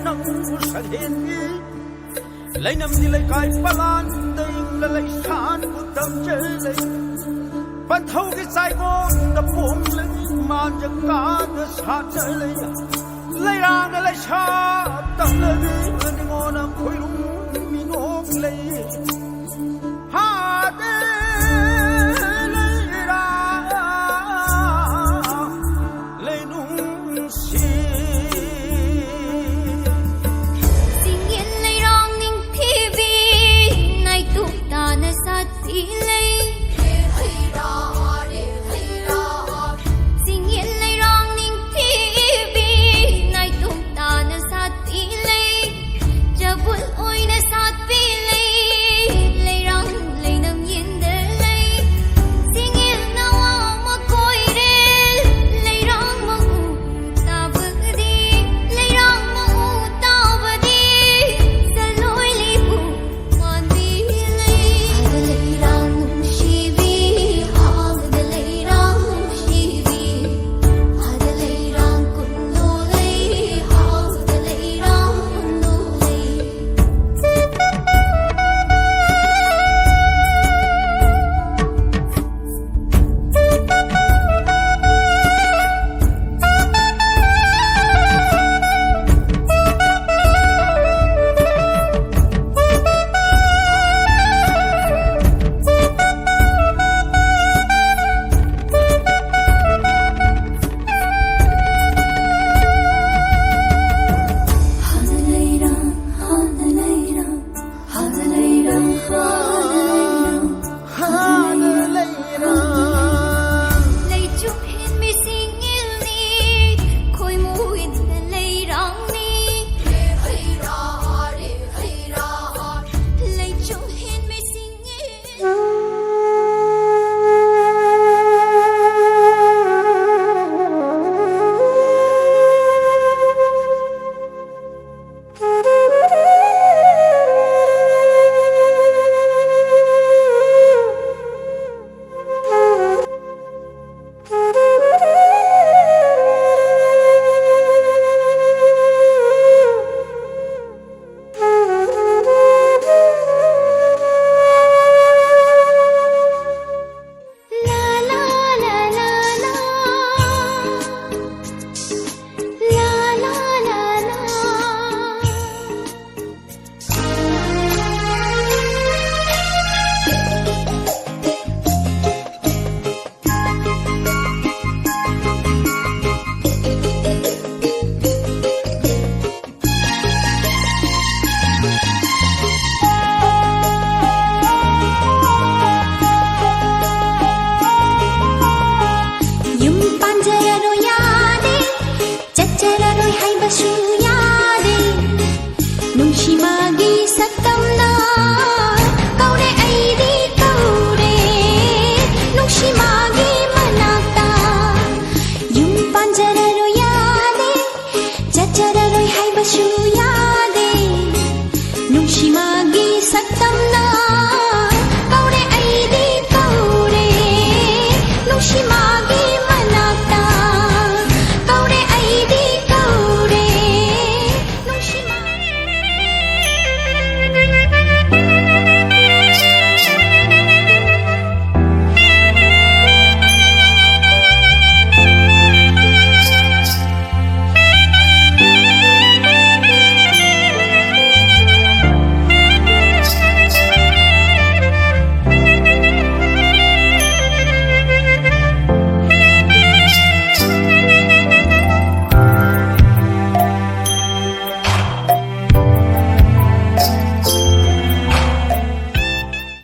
nang sa hen ni lấy năm đi lấy cái ba lan đây là lấy sản của tâm chơi lấy ban thâu cái sai con đập buông lấy màn giấc cá đưa sát chơi lấy ra cái lấy xa tầm lấy đi ngon khối lúng mi ngốc lấy